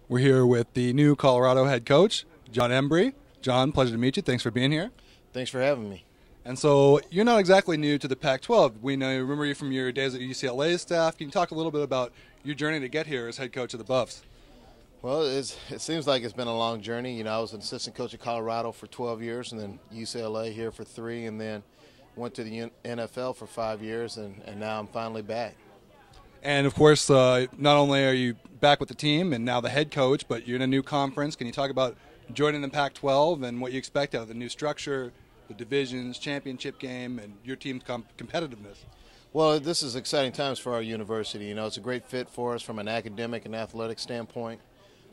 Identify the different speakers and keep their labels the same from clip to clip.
Speaker 1: We're here with the new Colorado head coach, Jon Embree. Jon, pleasure to meet you. Thanks for being here.
Speaker 2: Thanks for having me.
Speaker 1: And so you're not exactly new to the Pac-12. We remember you from your days at UCLA staff. Can you talk a little bit about your journey to get here as head coach of the Buffs?
Speaker 2: Well, it seems like it's been a long journey. You know, I was an assistant coach at Colorado for 12 years, and then UCLA here for 3, and then went to the NFL for 5 years, and now I'm finally back.
Speaker 1: And, of course, not only are you back with the team and now the head coach, but you're in a new conference. Can you talk about joining the Pac-12 and what you expect out of the new structure, the divisions, championship game, and your team's competitiveness?
Speaker 2: Well, this is exciting times for our university. You know, it's a great fit for us from an academic and athletic standpoint.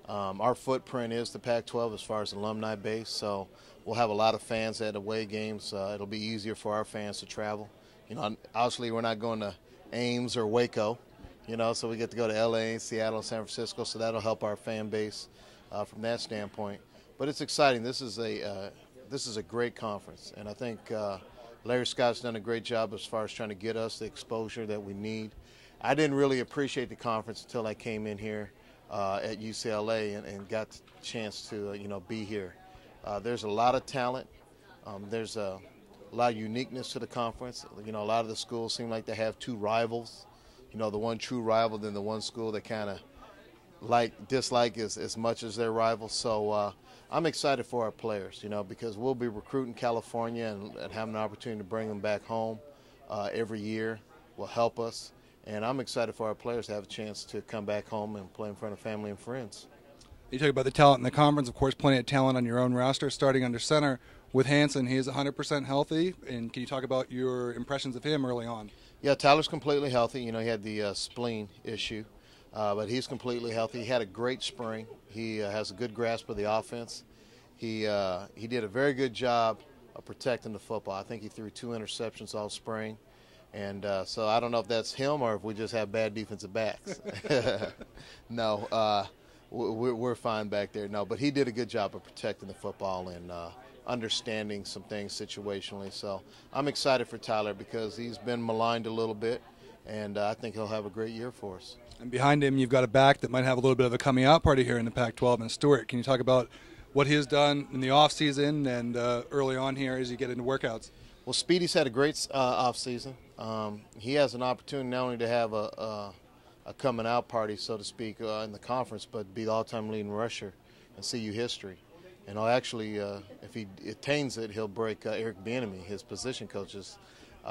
Speaker 2: Our footprint is the Pac-12 as far as alumni base, so we'll have a lot of fans at away games. It'll be easier for our fans to travel. You know, obviously we're not going to Ames or Waco, you know, so we get to go to L.A., Seattle, San Francisco, so that'll help our fan base from that standpoint. But it's exciting. This is a great conference, and I think Larry Scott's done a great job as far as trying to get us the exposure that we need. I didn't really appreciate the conference until I came in here at UCLA and got the chance to be here. There's a lot of talent. There's a lot of uniqueness to the conference. You know, a lot of the schools seem like they have two rivals. You know, the one true rival, then the one school that kind of dislike as much as their rivals. So I'm excited for our players, you know, because we'll be recruiting California and having an opportunity to bring them back home every year will help us. And I'm excited for our players to have a chance to come back home and play in front of family and friends.
Speaker 1: You talk about the talent in the conference. Of course, plenty of talent on your own roster, starting under center with Hansen. He is 100% healthy. And can you talk about your impressions of him early on?
Speaker 2: Yeah, Tyler's completely healthy. You know, he had the spleen issue, but he's completely healthy. He had a great spring. He has a good grasp of the offense. He did a very good job of protecting the football. I think he threw 2 interceptions all spring. And so I don't know if that's him or if we just have bad defensive backs. No, we're fine back there. No, but he did a good job of protecting the football and understanding some things situationally. So I'm excited for Tyler because he's been maligned a little bit, and I think he'll have a great year for us.
Speaker 1: And behind him, you've got a back that might have a little bit of a coming out party here in the Pac-12, and Stewart. Can you talk about what he has done in the offseason and early on here as you get into workouts?
Speaker 2: Well, Speedy's had a great offseason. He has an opportunity not only to have a coming out party, so to speak, in the conference, but be the all-time leading rusher and CU history. And he'll actually, if he attains it, he'll break Eric Bieniemy, his position coach's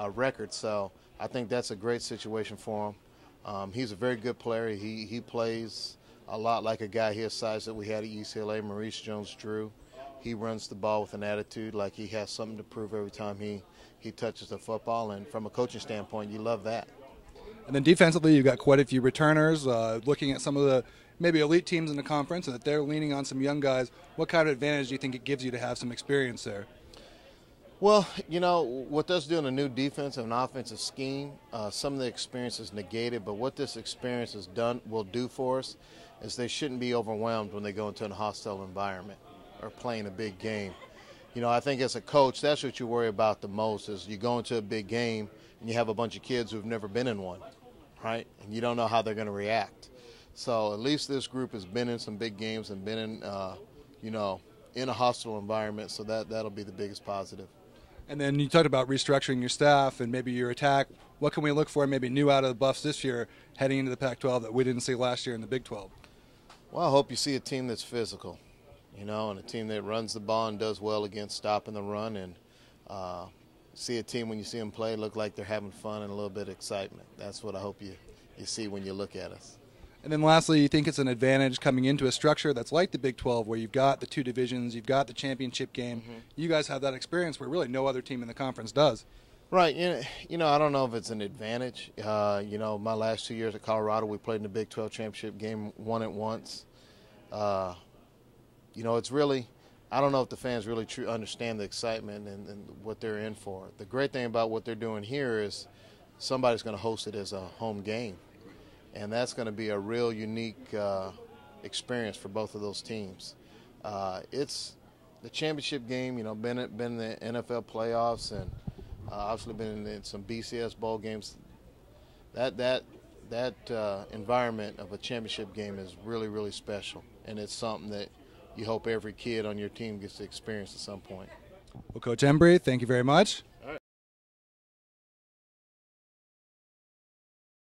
Speaker 2: record. So I think that's a great situation for him. He's a very good player. He plays a lot like a guy his size that we had at UCLA, Maurice Jones-Drew. He runs the ball with an attitude like he has something to prove every time he touches the football. And from a coaching standpoint, you love that.
Speaker 1: And then defensively, you've got quite a few returners. Looking at some of the maybe elite teams in the conference and that they're leaning on some young guys, what kind of advantage do you think it gives you to have some experience there?
Speaker 2: Well, you know, what does do in a new defense and an offensive scheme, some of the experience is negated, but what this experience will do for us is they shouldn't be overwhelmed when they go into a hostile environment or playing a big game. You know, I think as a coach, that's what you worry about the most is you go into a big game and you have a bunch of kids who've never been in one, right? And you don't know how they're going to react. So at least this group has been in some big games and been in, in a hostile environment, so that'll be the biggest positive.
Speaker 1: And then you talked about restructuring your staff and maybe your attack. What can we look for maybe new out of the Buffs this year heading into the Pac-12 that we didn't see last year in the Big 12?
Speaker 2: Well, I hope you see a team that's physical, you know, and a team that runs the ball and does well against stopping the run, and see a team when you see them play look like they're having fun and a little bit of excitement. That's what I hope you see when you look at us.
Speaker 1: And then lastly, you think it's an advantage coming into a structure that's like the Big 12 where you've got the 2 divisions, you've got the championship game. Mm-hmm. You guys have that experience where really no other team in the conference does.
Speaker 2: Right. You know, I don't know if it's an advantage. You know, my last 2 years at Colorado, we played in the Big 12 championship game, won it once. You know, it's really, I don't know if the fans really understand the excitement and what they're in for. The great thing about what they're doing here is somebody's going to host it as a home game. And that's going to be a real unique experience for both of those teams. It's the championship game, you know, been in the NFL playoffs and obviously been in some BCS bowl games. That that environment of a championship game is really, really special, and it's something that you hope every kid on your team gets to experience at some point.
Speaker 1: Well, Coach Embree, thank you very much.